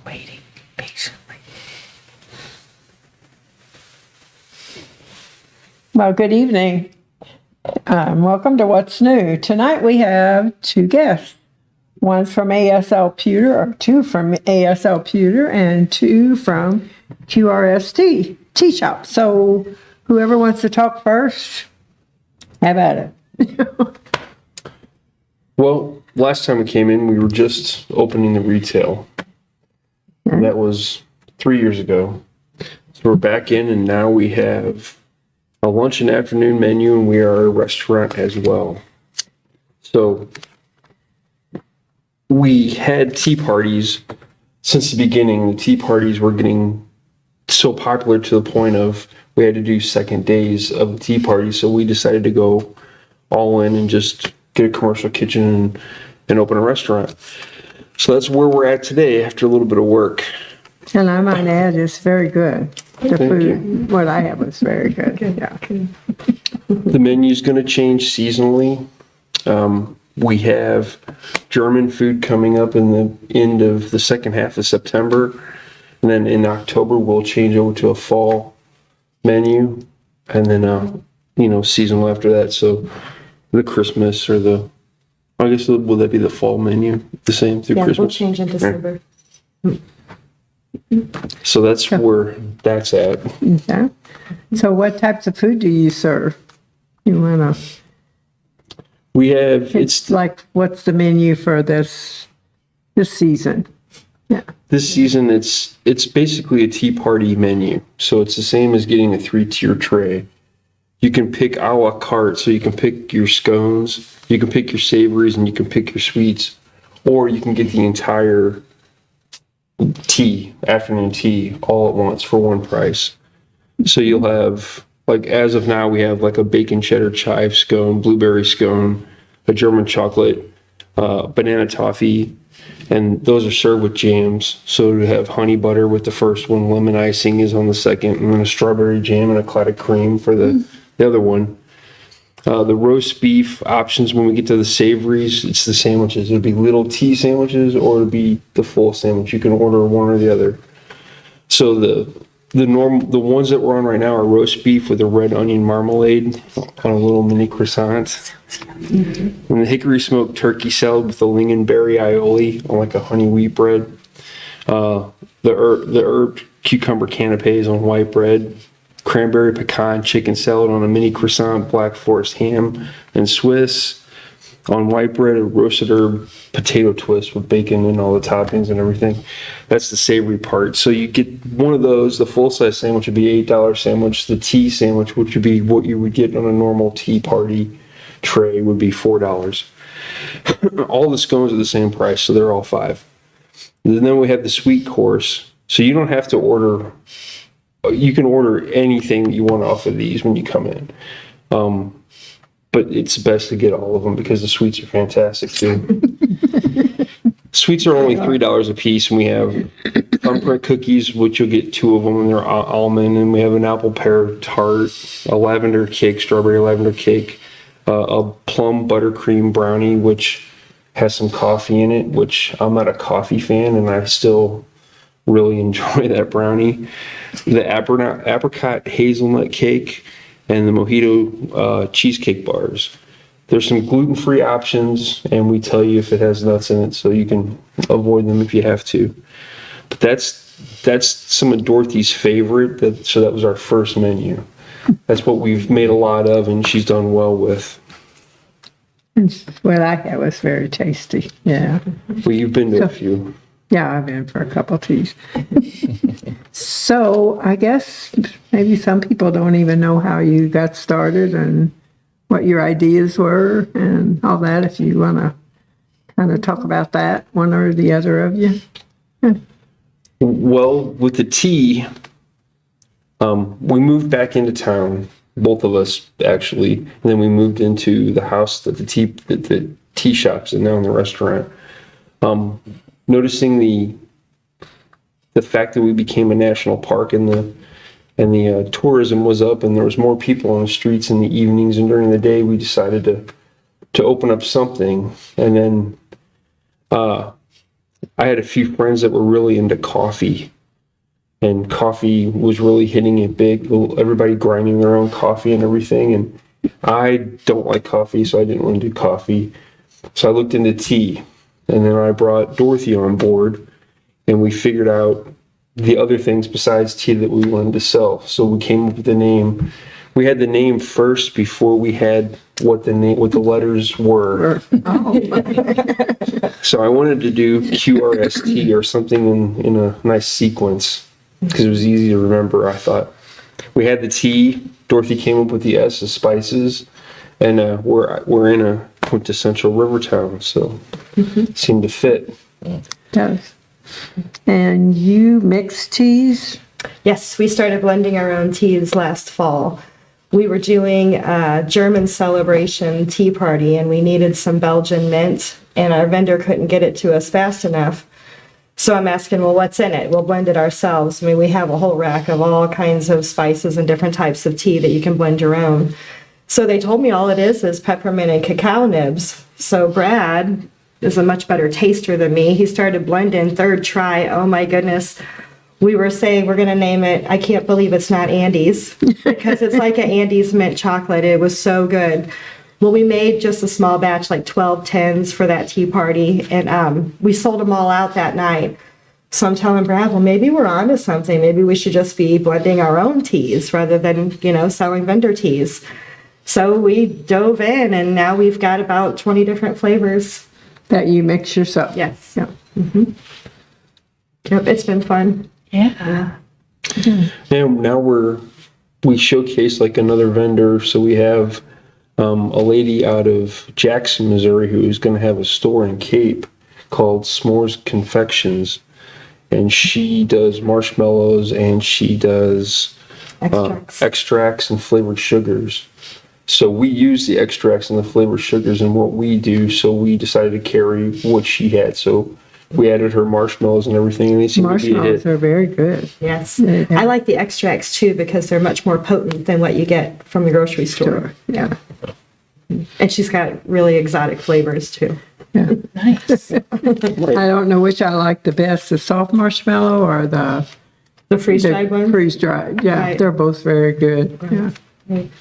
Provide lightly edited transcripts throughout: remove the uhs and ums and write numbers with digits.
waiting patiently. Well, good evening. Welcome to What's New. Tonight we have two guests. One's from ASL Pewter, or two from ASL Pewter, and two from QRST Tea Shop. So whoever wants to talk first, have at it. Well, last time we came in, we were just opening the retail. And that was 3 years ago. So we're back in, and now we have a lunch and afternoon menu, and we are a restaurant as well. So we had tea parties since the beginning. The tea parties were getting so popular to the point of we had to do second days of the tea party. So we decided to go all in and just get a commercial kitchen and open a restaurant. So that's where we're at today after a little bit of work. And I might add, it's very good. The Thank food, you. what I had was very good. Yeah. The menu's going to change seasonally. We have German food coming up in the end of the second half of September. And then in October, we'll change over to a fall menu. And then, seasonal after that. So the Christmas or I guess, will that be the fall menu? The same through Yeah, Christmas? we'll change in December. So that's where that's at. Okay. So what types of food do you serve? You want to, We have, it's like, what's the menu for this season? Yeah. this season, it's basically a tea party menu. So it's the same as getting a 3-tier tray. You can pick a la carte, so you can pick your scones, you can pick your savories, and you can pick your sweets, or you can get the entire afternoon tea, all at once for one price. So you'll have, like, as of now, we have like a bacon cheddar chive scone, blueberry scone, a German chocolate, banana toffee, and those are served with jams. So we have honey butter with the first one, lemon icing is on the second, and then a strawberry jam and a clotted cream for the other one. The roast beef options, when we get to the savories, it's the sandwiches. It'll be little tea sandwiches or it'll be the full sandwich. You can order one or the other. So the ones that we're on right now are roast beef with a red onion marmalade, kind of little mini croissant. And the hickory smoked turkey salad with the lingonberry aioli on like a honey wheat bread. The herb cucumber canapes on white bread. Cranberry pecan chicken salad on a mini croissant, black forest ham and Swiss. On white bread, a roasted herb potato twist with bacon and all the toppings and everything. That's the savory part. So you get one of those. The full-size sandwich would be $8 sandwich. The tea sandwich, which would be what you would get on a normal tea party tray, would be $4. All the scones are the same price, so they're all $5. And then we have the sweet course. So you don't have to order. You can order anything you want off of these when you come in. But it's best to get all of them because the sweets are fantastic too. Sweets are only $3 a piece, and we have thumbprint cookies, which you'll get 2 of them, and they're almond, and we have an apple pear tart, a lavender cake, strawberry lavender cake, a plum buttercream brownie, which has some coffee in it, which I'm not a coffee fan, and I still really enjoy that brownie. The apricot hazelnut cake and the mojito cheesecake bars. There's some gluten-free options, and we tell you if it has nuts in it, so you can avoid them if you have to. But that's some of Dorothy's favorite. So that was our first menu. That's what we've made a lot of, and she's done well with. What I had was very tasty. Yeah. Well, you've been to a few. Yeah, I've been for a couple of teas. So I guess maybe some people don't even know how you got started and what your ideas were and all that. If you want to kind of talk about that, one or the other of you. Well, with the tea, we moved back into town, both of us actually, and then we moved into the house that the tea shops and now in the restaurant. Noticing the fact that we became a national park and the tourism was up and there was more people on the streets in the evenings and during the day, we decided to open up something. And then I had a few friends that were really into coffee, and coffee was really hitting it big. Everybody grinding their own coffee and everything. And I don't like coffee, so I didn't want to do coffee. So I looked into tea, and then I brought Dorothy on board, and we figured out the other things besides tea that we wanted to sell. So we came up with the name. We had the name first before we had what the letters were. So I wanted to do QRST or something in a nice sequence because it was easy to remember. I thought we had the T. Dorothy came up with the S as spices, and we're in a quintessential river town, so it seemed to fit. Does. And you mix teas? Yes, we started blending our own teas last fall. We were doing a German celebration tea party, and we needed some Belgian mint, and our vendor couldn't get it to us fast enough. So I'm asking, well, what's in it? We'll blend it ourselves. I mean, we have a whole rack of all kinds of spices and different types of tea that you can blend your own. So they told me all it is peppermint and cacao nibs. So Brad is a much better taster than me. He started blending third try. Oh my goodness. We were saying we're going to name it, I can't believe it's not Andes, because it's like an Andes mint chocolate. It was so good. Well, we made just a small batch, like 12 tins for that tea party, and we sold them all out that night. So I'm telling Brad, well, maybe we're onto something. Maybe we should just be blending our own teas rather than, selling vendor teas. So we dove in, and now we've got about 20 different flavors. That you mix yourself? Yes. Yeah. Yep, it's been fun. Yeah. And now we showcase like another vendor. So we have a lady out of Jackson, Missouri, who is going to have a store in Cape called S'mores Confections, and she does marshmallows and she does extracts and flavored sugars. So we use the extracts and the flavored sugars in what we do. So we decided to carry what she had. So we added her marshmallows and everything, and they seem to be a Marshmallows hit. are very good. Yes. I like the extracts too because they're much more potent than what you get from the grocery store. Yeah. And she's got really exotic flavors too. Yeah. Nice. I don't know which I like the best, the soft marshmallow or the The freeze-dried one? freeze-dried. Yeah, Right. they're both very good. Yeah. Right.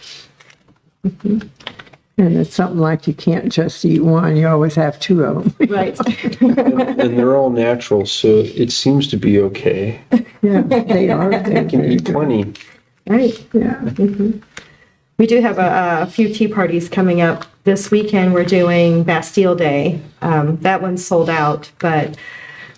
And it's something like you can't just eat one, you always have two of them. Right. And they're all natural, so it seems to be okay. Yeah, they are. They're You can very eat good. plenty. Right. Yeah. We do have a few tea parties coming up. This weekend, we're doing Bastille Day. That one's sold out, but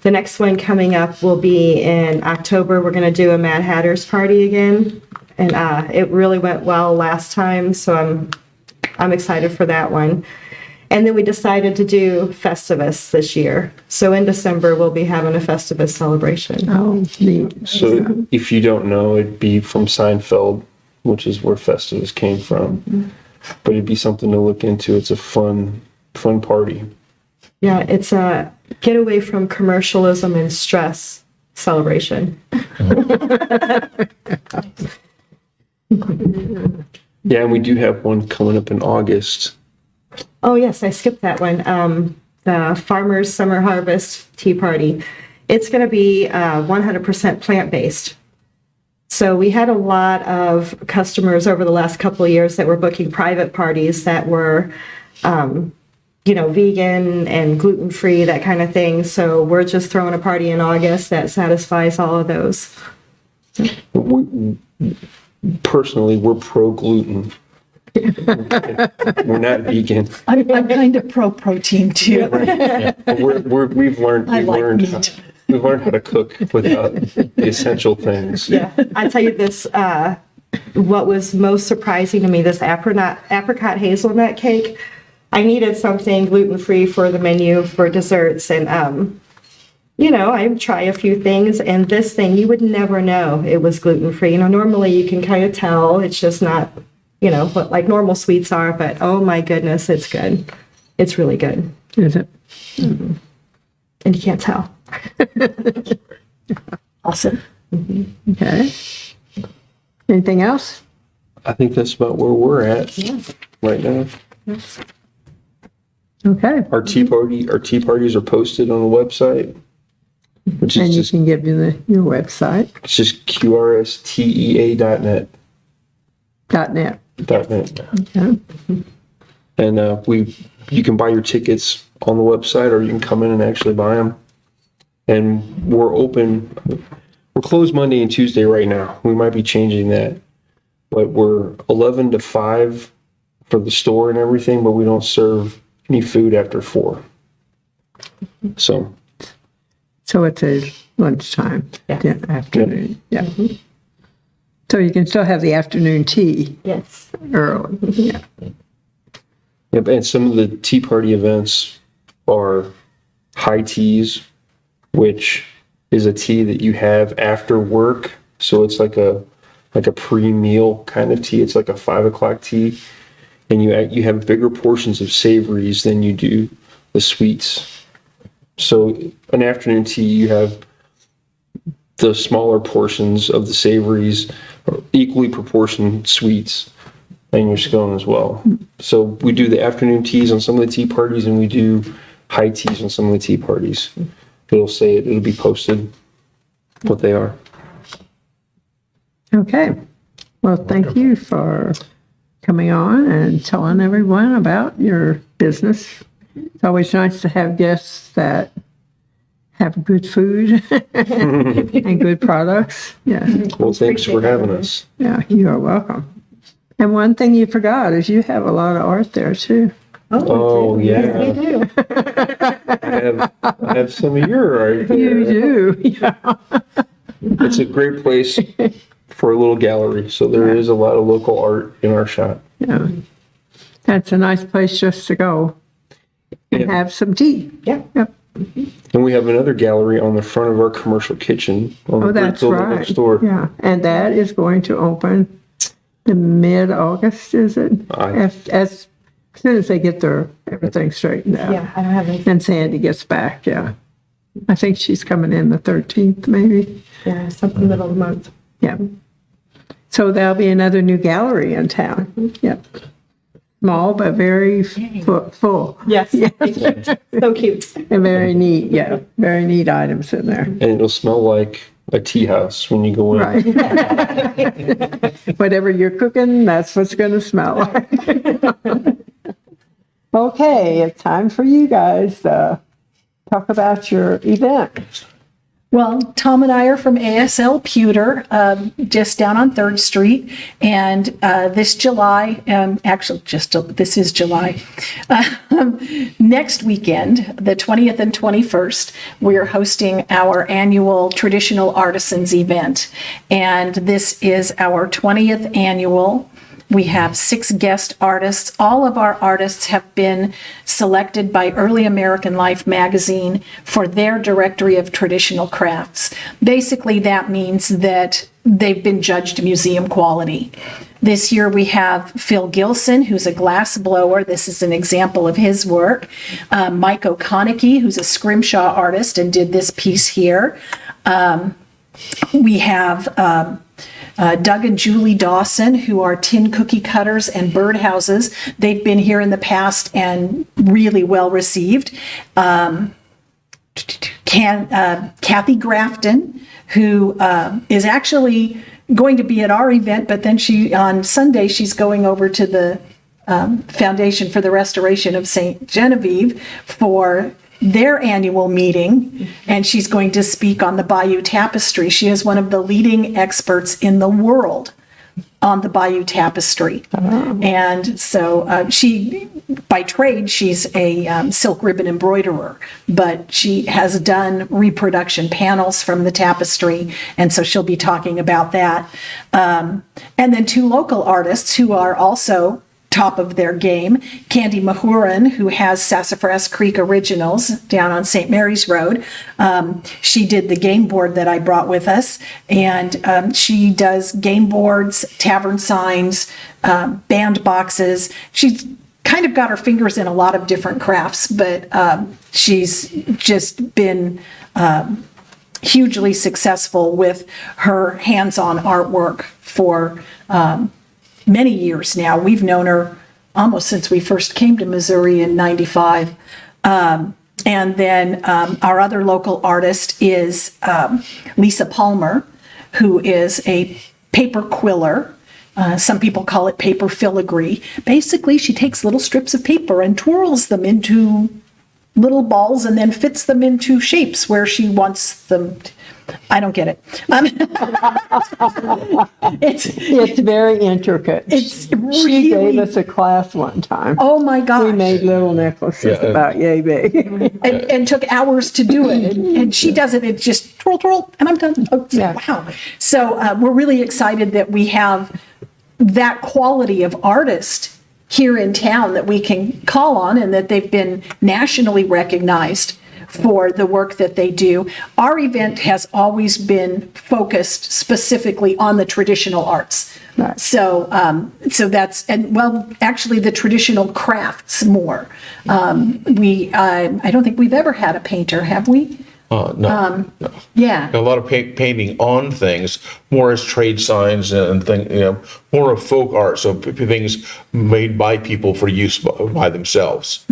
the next one coming up will be in October. We're going to do a Mad Hatter's party again. And it really went well last time, so I'm excited for that one. And then we decided to do Festivus this year. So in December, we'll be having a Festivus celebration. Oh, neat. So if you don't know, it'd be from Seinfeld, which is where Festivus came from. But it'd be something to look into. It's a fun party. Yeah, it's a get away from commercialism and stress celebration. Yeah, and we do have one coming up in August. Oh, yes, I skipped that one. The Farmer's Summer Harvest Tea Party. It's going to be 100% plant-based. So we had a lot of customers over the last couple of years that were booking private parties that were, vegan and gluten-free, that kind of thing. So we're just throwing a party in August that satisfies all of those. Personally, we're pro-gluten. We're not vegan. I'm kind of pro-protein too. We've learned I like meat. we've learned how to cook without the essential things. Yeah, I tell you this, what was most surprising to me, this apricot hazelnut cake. I needed something gluten-free for the menu for desserts, and I try a few things, and this thing, you would never know it was gluten-free. Normally you can kind of tell, it's just not, what like normal sweets are, but oh my goodness, it's good. It's really good. Is it? And you can't tell. Awesome. Okay. Anything else? I think that's about where we're at right now. Okay. Our tea parties are posted on the website. which And is you just, can give you your website, it's just QRSTEA.net. .net. .net. Yeah. And you can buy your tickets on the website, or you can come in and actually buy them. And we're open. We're closed Monday and Tuesday right now. We might be changing that, but we're 11 to 5 for the store and everything, but we don't serve any food after 4. So So it's a lunchtime, Yeah. afternoon, yeah. So you can still have the afternoon tea Yes. early, yeah. yep. And some of the tea party events are high teas, which is a tea that you have after work. So it's like a pre-meal kind of tea. It's like a 5 o'clock tea, and you have bigger portions of savories than you do the sweets. So an afternoon tea, you have the smaller portions of the savories, or equally proportioned sweets, and your scone as well. So we do the afternoon teas on some of the tea parties, and we do high teas on some of the tea parties. It'll be posted what they are. Okay, well, thank you for coming on and telling everyone about your business. It's always nice to have guests that have good food and good products. Yeah, Well, thanks for having us. yeah, you are welcome. And one thing you forgot is you have a lot of art there too. Oh, We yeah. do. I have some of your art You there. do, yeah. It's a great place for a little gallery. So there is a lot of local art in our shop. Yeah. That's a nice place just to go and Yeah. have some tea. Yeah. Yep. And we have another gallery on the front of our commercial kitchen on Oh, the brick that's building right. next door. Yeah, and that is going to open the mid-August, is it? As soon as they get everything straightened out. Yeah, I don't have any. And Sandy gets back, yeah. I think she's coming in the 13th, maybe. Yeah, something middle of the month. Yeah. So there'll be another new gallery in town. Yep. Small, but very full. Yes. So cute. And very neat, yeah. Very neat items in there. And it'll smell like a tea house when you go in. Right. Whatever you're cooking, that's what's going to smell like. Okay, it's time for you guys to talk about your event. Well, Tom and I are from ASL Pewter, just down on 3rd Street. And this July, this is July, next weekend, the 20th and 21st, we're hosting our annual Traditional Artisans event. And this is our 20th annual. We have 6 guest artists. All of our artists have been selected by Early American Life magazine for their directory of traditional crafts. Basically, that means that they've been judged museum quality. This year we have Phil Gilson, who's a glass blower. This is an example of his work. Mike O'Conachie, who's a scrimshaw artist and did this piece here. We have Doug and Julie Dawson, who are tin cookie cutters and birdhouses. They've been here in the past and really well received. Kathy Grafton, who is actually going to be at our event, but then on Sunday she's going over to the Foundation for the Restoration of St. Genevieve for their annual meeting, and she's going to speak on the Bayeux Tapestry. She is one of the leading experts in the world on the Bayeux Tapestry. And so she, by trade, she's a silk ribbon embroiderer, but she has done reproduction panels from the tapestry, and so she'll be talking about that. And then 2 local artists who are also top of their game. Candy Mahurin, who has Sassafras Creek Originals down on St. Mary's Road. She did the game board that I brought with us, and she does game boards, tavern signs, band boxes. She's kind of got her fingers in a lot of different crafts, but she's just been hugely successful with her hands-on artwork for many years now. We've known her almost since we first came to Missouri in '95. And then our other local artist is Lisa Palmer, who is a paper quiller. Some people call it paper filigree. Basically, she takes little strips of paper and twirls them into little balls and then fits them into shapes where she wants them. I don't get it. It's very intricate. It's She really, gave us a class one time. oh my gosh. We made little necklaces Yeah. about yay big. and took hours to do it. And she does it, it's just twirl, twirl, and I'm done. Oh, Yeah. wow. So we're really excited that we have that quality of artist here in town that we can call on, and that they've been nationally recognized for the work that they do. Our event has always been focused specifically on the traditional arts. Right. So, so that's, and well, actually the traditional crafts more. I don't think we've ever had a painter, have we? No. Yeah. A lot of painting on things, more as trade signs and things, more of folk art. So things made by people for use by themselves.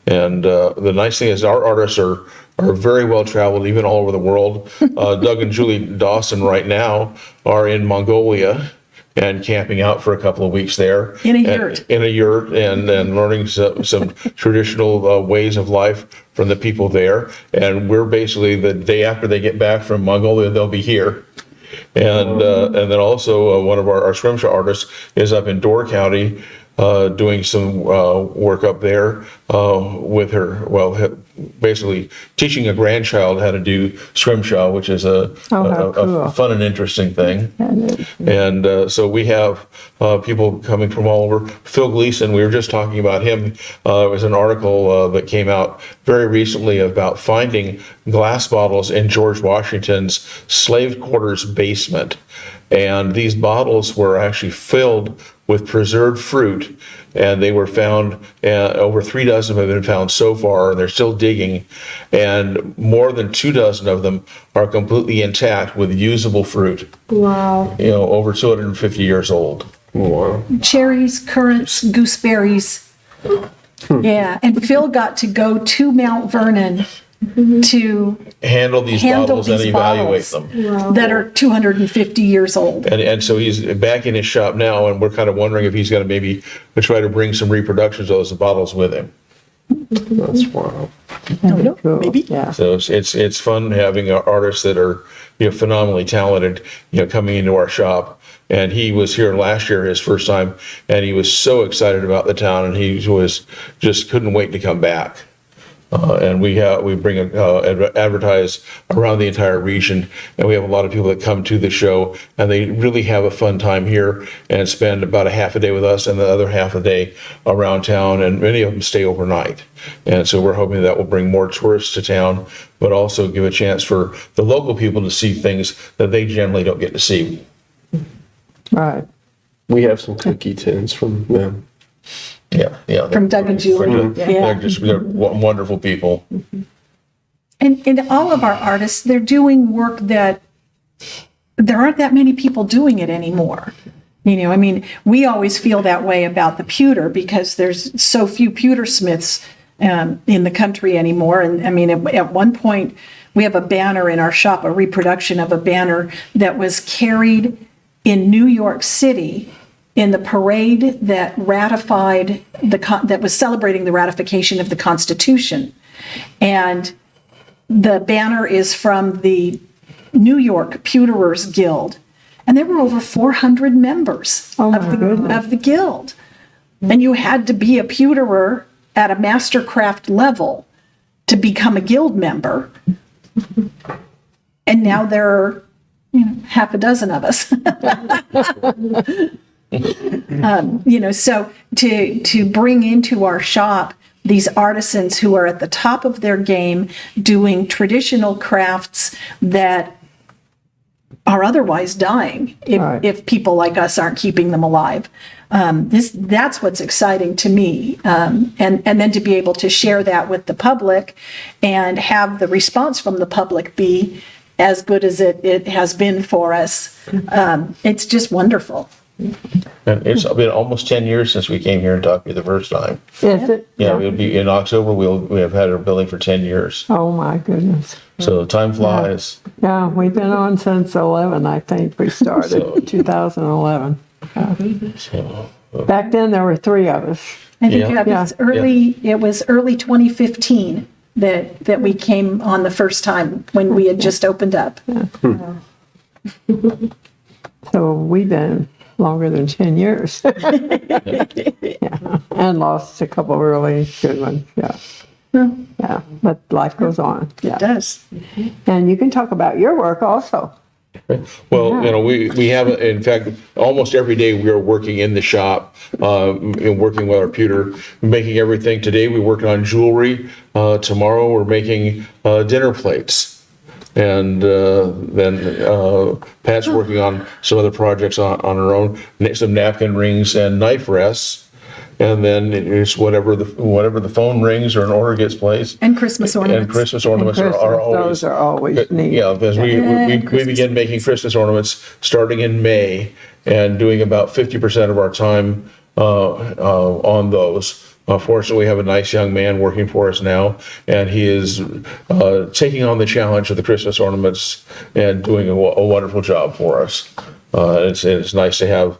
And the nice thing is our artists are very well traveled, even all over the world. Doug and Julie Dawson right now are in Mongolia and camping out for a couple of weeks there. In a yurt. In a yurt, and learning some traditional ways of life from the people there. And we're basically, the day after they get back from Mongolia, they'll be here. And then also one of our scrimshaw artists is up in Door County, doing some work up there with her, basically teaching a grandchild how to do scrimshaw, which is a cool. fun and interesting thing. And so we have people coming from all over. Phil Gleason, we were just talking about him. There was an article that came out very recently about finding glass bottles in George Washington's slave quarters basement. And these bottles were actually filled with preserved fruit, and they were found, over 3 dozen have been found so far, and they're still digging, and more than 2 dozen of them are completely intact with usable fruit, Wow. over 250 years old. Wow. Cherries, currants, gooseberries. Yeah, and Phil got to go to Mount Vernon to Handle these handle bottles and these evaluate bottles them. that are 250 years old. And so he's back in his shop now, and we're kind of wondering if he's going to maybe try to bring some reproductions of those bottles with him. That's wow. Cool. Maybe. Yeah. So it's fun having artists that are phenomenally talented coming into our shop. And he was here last year, his first time, and he was so excited about the town, and he was just couldn't wait to come back. And we bring advertise around the entire region, and we have a lot of people that come to the show, and they really have a fun time here and spend about a half a day with us and the other half a day around town, and many of them stay overnight. And so we're hoping that will bring more tourists to town, but also give a chance for the local people to see things that they generally don't get to see. Right. We have some cookie tins from them. Yeah. From Doug and Julie. They're wonderful people. And all of our artists, they're doing work that there aren't that many people doing it anymore. We always feel that way about the pewter because there's so few pewter smiths in the country anymore. And at one point, we have a banner in our shop, a reproduction of a banner that was carried in New York City in the parade that ratified that was celebrating the ratification of the Constitution. And the banner is from the New York Pewterers Guild. And there were over 400 members of the guild. And you had to be a pewterer at a mastercraft level to become a guild member. And now there are half a dozen of us. So to bring into our shop these artisans who are at the top of their game doing traditional crafts that are otherwise dying if people like us aren't keeping them alive. That's what's exciting to me. And then to be able to share that with the public and have the response from the public be as good as it has been for us. It's just wonderful. And it's been almost 10 years since we came here and talked to you the first time. Is it? Yeah, we'll be in October, we have had our building for 10 years. Oh, my goodness. So time flies. Yeah, we've been on since 11, I think. We started So- 2011. So, Back then, there were 3 of us. I think Yeah. it was early 2015 that we came on the first time when we had just opened up. So we've been longer than 10 years. Yeah, and lost a couple of really good ones, yeah. Yeah, but life goes on, It yeah. does. And you can talk about your work also. well, we have, in fact, almost every day we are working in the shop, and working with our pewter, making everything. Today, we're working on jewelry. Tomorrow, we're making dinner plates. And then Pat's working on some other projects on her own, some napkin rings and knife rests. And then it's whatever the phone rings or an order gets placed. And Christmas And ornaments. Christmas ornaments Christmas, are always. those are always neat. Yeah, because we begin making Christmas ornaments starting in May and doing about 50% of our time on those. Fortunately, we have a nice young man working for us now, and he is taking on the challenge of the Christmas ornaments and doing a wonderful job for us. It's nice to have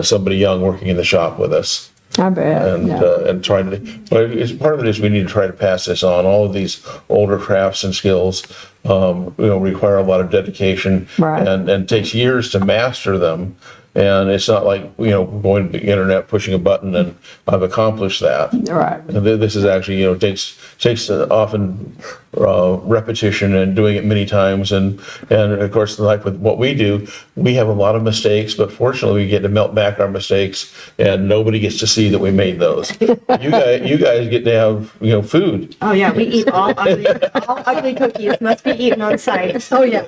somebody young working in the shop with us. I bet, And, yeah. and trying to, but part of it is we need to try to pass this on. All of these older crafts and skills, require a lot of dedication. Right. And takes years to master them. And it's not like, going to the internet, pushing a button and I've accomplished that. Right. And this is actually, takes often repetition and doing it many times. And of course, like with what we do, we have a lot of mistakes, but fortunately we get to melt back our mistakes and nobody gets to see that we made those. You guys get to have, food. Oh, yeah, we eat all ugly cookies, must be eaten on site. Oh, yeah.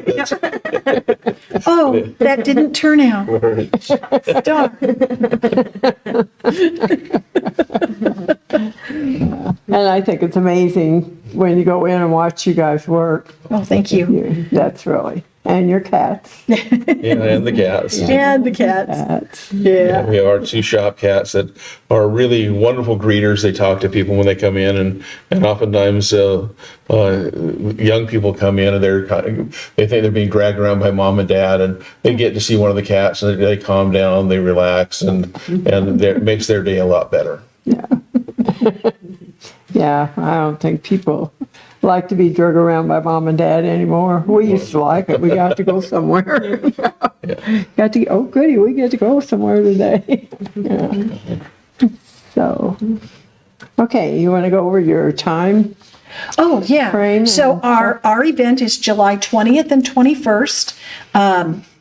Oh, that didn't turn out. Darn. And I think it's amazing when you go in and watch you guys work. Oh, thank you. That's really, and your cats. Yeah, and the cats. And the cats. Cats. Yeah. We have our 2 shop cats that are really wonderful greeters. They talk to people when they come in, and oftentimes young people come in and they think they're being dragged around by mom and dad, and they get to see one of the cats and they calm down, they relax, and it makes their day a lot better. Yeah, I don't think people like to be dragged around by mom and dad anymore. We used to like it. We got to go somewhere. Got to, oh goody, we get to go somewhere today. Yeah. So, okay, you want to go over your time? Oh, yeah. Frame So and- our event is July 20th and 21st.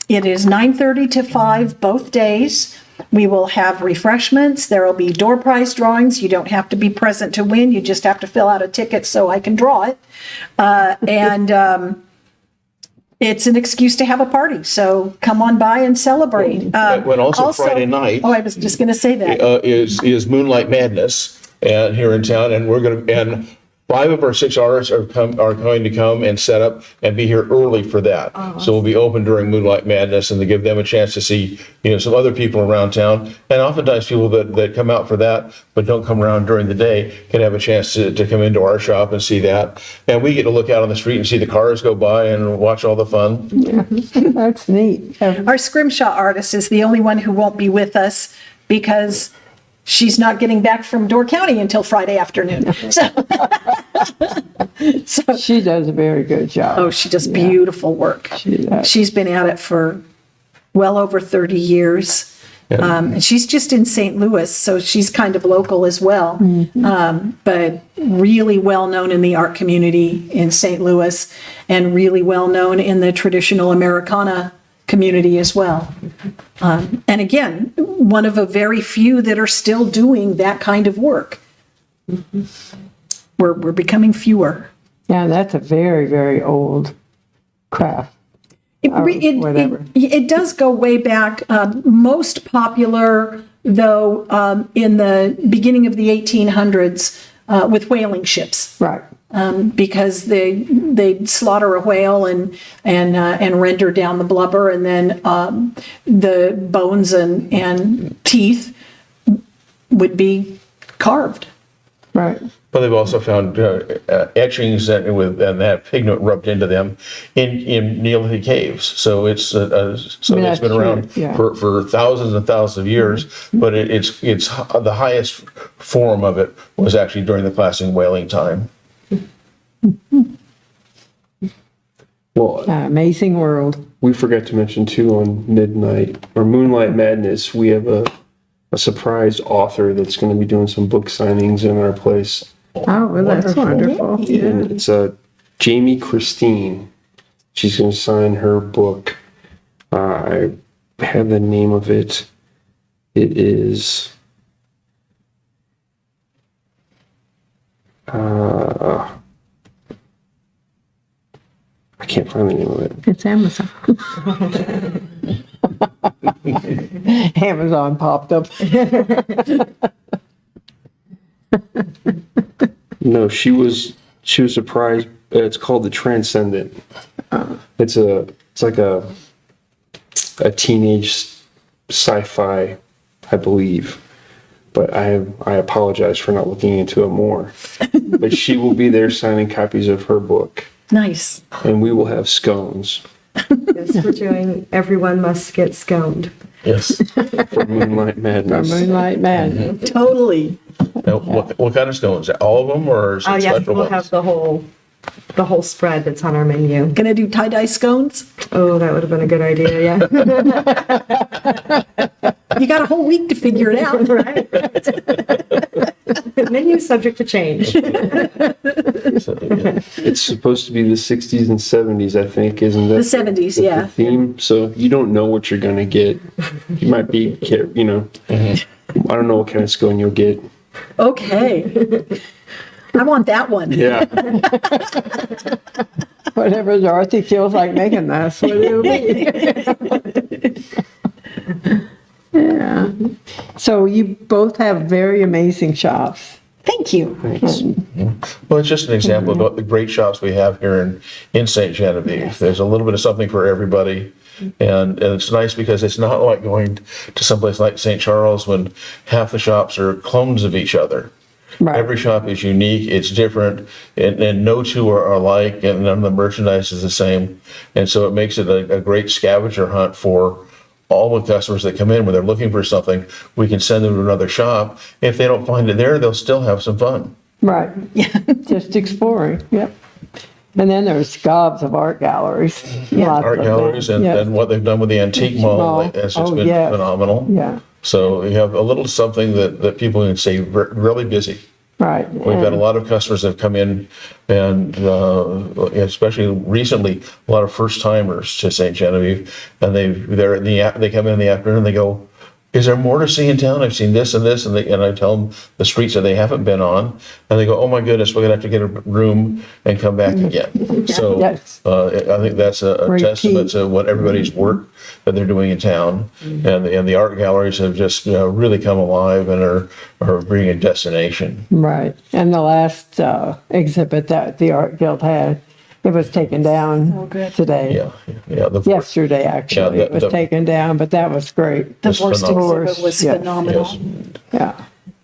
It is 9:30 to 5 both days. We will have refreshments. There will be door prize drawings. You don't have to be present to win. You just have to fill out a ticket so I can draw it. It's an excuse to have a party. So come on by and celebrate. But also Friday night. Oh, I was just going to say that. Is Moonlight Madness here in town, and we're going to, and 5 of our 6 artists are going to come and set up and be here early for that. So we'll be open during Moonlight Madness and to give them a chance to see, some other people around town. And oftentimes people that come out for that but don't come around during the day can have a chance to come into our shop and see that. And we get to look out on the street and see the cars go by and watch all the fun. That's neat. Our scrimshaw artist is the only one who won't be with us because she's not getting back from Door County until Friday afternoon. So, She does a very good job. oh, she does beautiful work. She does. She's been at it for well over 30 years. And she's just in St. Louis, so she's kind of local as well. But really well known in the art community in St. Louis and really well known in the traditional Americana community as well. And again, one of a very few that are still doing that kind of work. We're becoming fewer. Yeah, that's a very, very old craft. Whatever. It does go way back. Most popular, though, in the beginning of the 1800s with whaling ships. Right. because they slaughter a whale and render down the blubber, and then the bones and teeth would be carved. Right. But they've also found etchings and that pigment rubbed into them in Neolithic caves. So it's something that's been that's around true, yeah. for thousands and thousands of years. But it's the highest form of it was actually during the classic whaling time. Well, Amazing world. we forgot to mention too on Midnight or Moonlight Madness, we have a surprise author that's going to be doing some book signings in our place. Oh, well, that's wonderful. And it's Jamie Christine. She's going to sign her book. I have the name of it. It is. I can't find the name of it. It's Amazon. Amazon popped up. No, she was surprised. It's called The Transcendent. It's like a teenage sci-fi, I believe. But I apologize for not looking into it more. But she will be there signing copies of her book, Nice. and we will have scones Yes, we're doing Everyone Must Get Sconed. Yes. for Moonlight Madness. Moonlight Man. Totally. Now, what kind of stones? All of them, or some Oh, yes, special we'll ones? have the whole spread that's on our menu. Gonna do tie-dye scones? Oh, that would have been a good idea, yeah. You got a whole week to figure it out. Right. Menu subject to change. So, yeah. It's supposed to be the 60s and 70s, I think, isn't it? The 70s, yeah. The theme. So you don't know what you're gonna get. You might be, I don't know what kind of scone you'll get. Okay. I want that one. Yeah. Whatever Dorothy feels like making, that's what it'll be. Yeah. So you both have very amazing shops. Thank you. Thanks. Well, it's just an example of what the great shops we have here in St. Genevieve. There's a little bit of something for everybody. And it's nice because it's not like going to someplace like St. Charles when half the shops are clones of each other. Right. Every shop is unique, it's different, and no two are alike, and none of the merchandise is the same. And so it makes it a great scavenger hunt for all the customers that come in when they're looking for something. We can send them to another shop. If they don't find it there, they'll still have some fun. Right. Just exploring. Yep. And then there's gobs of art galleries. Lots Art of them. galleries and, Yes. and what they've done with the antique mall has just been yes. phenomenal. Yeah. So we have a little something that people can say really busy. Right. We've had a lot of customers that have come in and especially recently, a lot of first timers to St. Genevieve, and they come in the afternoon and they go, "Is there more to see in town? I've seen this and this," and I tell them the streets that they haven't been on, and they go, "Oh my goodness, we're gonna have to get a room and come back again." So Yes. I think that's a Very testament key. to what everybody's work that they're doing in town, and the art galleries have just really come alive and are being a destination. Right. And the last exhibit that the Art Guild had, it was taken down today. Yeah. Yesterday, actually. Yeah, It was taken down, but that was great. The It's Vorst phenomenal. exhibit was Yes. phenomenal. Yes. Yeah.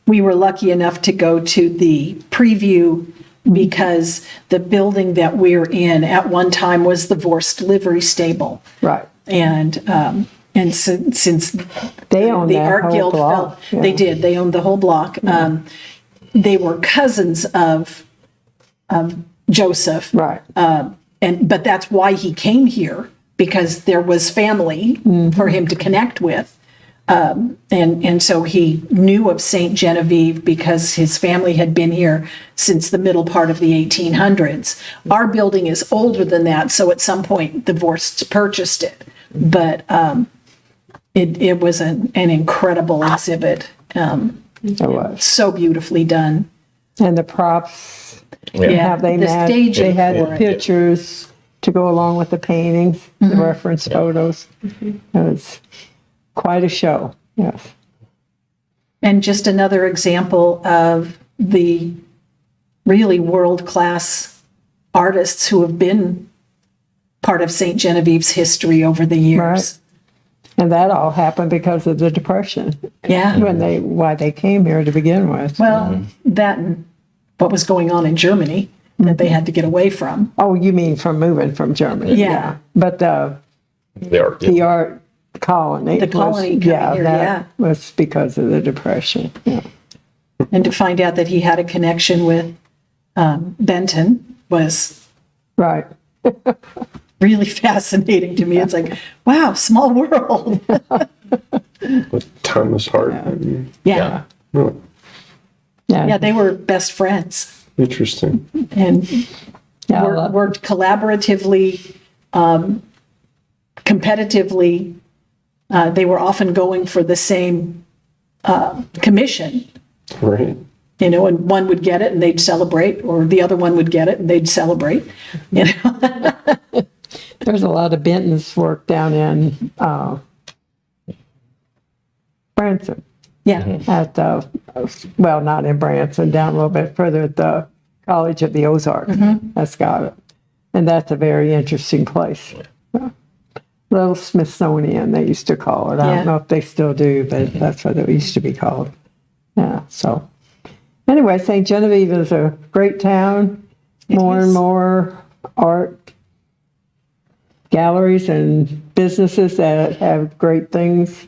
We were lucky enough to go to the preview because the building that we're in at one time was the Vorst livery stable. Right. And since They own the that Art whole Guild block. fell, they did, they owned the whole block. They were cousins of Joseph. Right. But that's why he came here, because there was family for him to connect with. And so he knew of St. Genevieve because his family had been here since the middle part of the 1800s. Our building is older than that, so at some point the Vorsts purchased it. But it was an incredible exhibit, It was. so beautifully done. And the props, Yeah, how they the matched. staging They had for the it. pictures to go along with the paintings, the reference photos. It was quite a show. Yes. And just another example of the really world-class artists who have been part of St. Genevieve's history over the years. Right. And that all happened because of the Depression, Yeah. why they came here to begin with. Well, that and what was going on in Germany that they had to get away from. Oh, you mean from moving from Germany? Yeah. But the art colony. The colony coming here, that was because of the Depression. Yeah. And to find out that he had a connection with Benton was Right. really fascinating to me. It's like, wow, small world. With Thomas Hart. Yeah. Oh, Yeah, they were best friends interesting. and Yeah, worked collaboratively, competitively. They were often going for the same commission, Right. and one would get it and they'd celebrate, or the other one would get it and they'd celebrate. You know? There's a lot of Benton's work down in Branson. Yeah. At the, well, not in Branson, down a little bit further at the College of the Ozarks. That's got it. And that's a very interesting place. Little Smithsonian, they used to call it. I Yeah. don't know if they still do, but that's what it used to be called. Yeah, so. Anyway, St. Genevieve is a great town. More and more art galleries and businesses that have great things.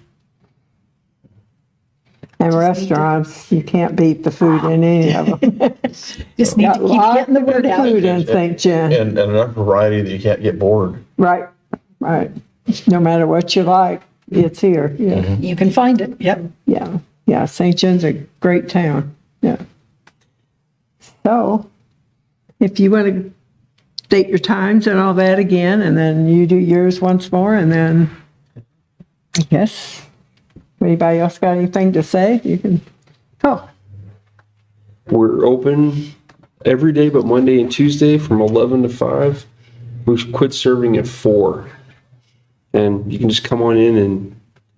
And restaurants, you can't beat the food in any of them. Just need to keep getting the word out. Food in St. Gen. And enough variety that you can't get bored. Right, right. No matter what you like, it's here. Yeah, You can find it. Yep. yeah, yeah. St. John's a great town. Yeah. So, if you want to state your times and all that again, and then you do yours once more, and then I guess anybody else got anything to say, you can go. We're open every day but Monday and Tuesday from 11 to 5. We quit serving at 4. And you can just come on in and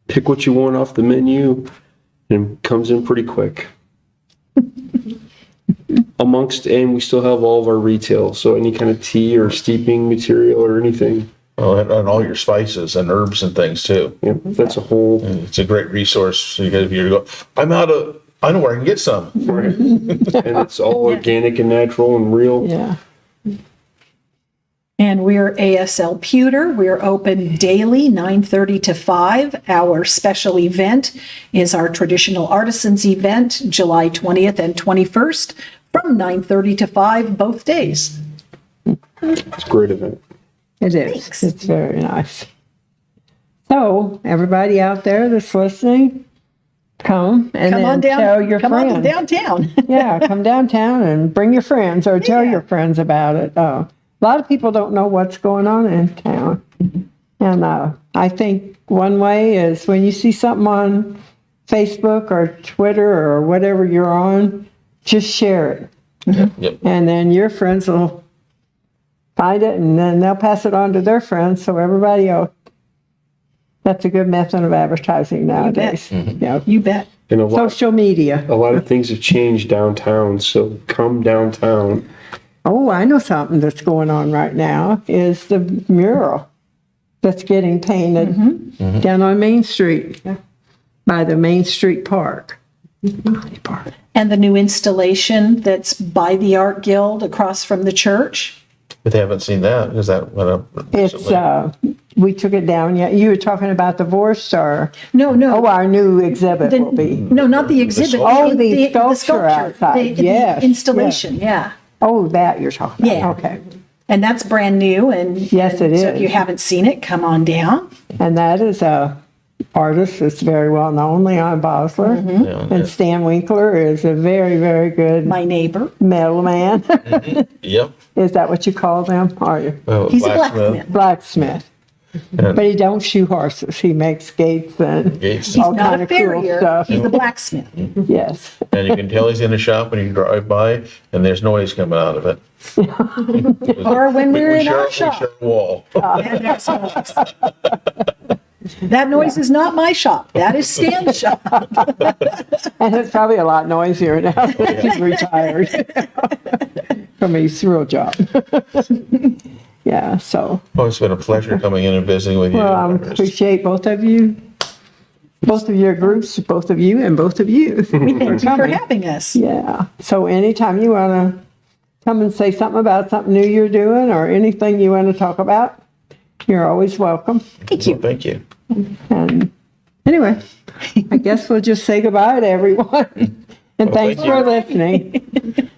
pick what you want off the menu, and it comes in pretty quick. And we still have all of our retail, so any kind of tea or steeping material or anything. Oh, and all your spices and herbs and things too. Yeah, that's a whole. It's a great resource. If you go, I know where I can get some. Right. And it's all organic and natural and real. Yeah. And we're ASL Pewter. We're open daily, 9:30 to 5. Our special event is our traditional artisans event, July 20th and 21st, from 9:30 to 5, both days. It's a great event. It is. It's very nice. So, everybody out there that's listening, come and Come then on down. tell your come friends. on downtown. Yeah, come downtown and bring your friends or tell your friends about it. A lot of people don't know what's going on in town. And I think one way is when you see something on Facebook or Twitter or whatever you're on, just share it. Yep. And then your friends will find it and then they'll pass it on to their friends so everybody else. That's a good method of advertising nowadays. Yeah. You bet. And a lot Social of things have changed downtown, so come downtown. Oh, I know something that's going on right now is the mural that's getting painted down on Main Street by the Main Street Park. And the new installation that's by the Art Guild across from the church. But they haven't seen that because that went up. It's, recently. we took it down yet. You were talking about the Vorstar. No. Oh, our new exhibit The- will be. No, not the exhibit. Oh, the sculpture outside. The Yes, installation, yeah. Oh, that you're talking about. Yeah. Okay. And that's brand new and. Yes, it So if is. you haven't seen it, come on down. And that is a artist that's very well known, Leon Bosler. And Stan Winkler is a very, very good My neighbor. metal man. Yep. Is that what you call them? Are you? He's a Blacksmith. Blacksmith. And But he don't shoe horses. He makes gates and gates. all Not kind a of cool farrier. stuff. He's a blacksmith. Yes. And you can tell he's in a shop when you drive by and there's noise coming out of it. Or when we're in our We shop. share a wall. And there's always- That noise is not my shop. That is Stan's shop. And it's probably a lot noisier now that he's retired from his real job. Yeah, so, Oh, it's been a pleasure coming in and visiting with you. well, I appreciate both of you, both of your groups, both of you and both of you. Thank you for having us. Yeah, so anytime you want to come and say something about something new you're doing or anything you want to talk about, you're always welcome. Thank you. Thank you. And anyway, I guess we'll just say goodbye to everyone. And thanks thank you. for listening.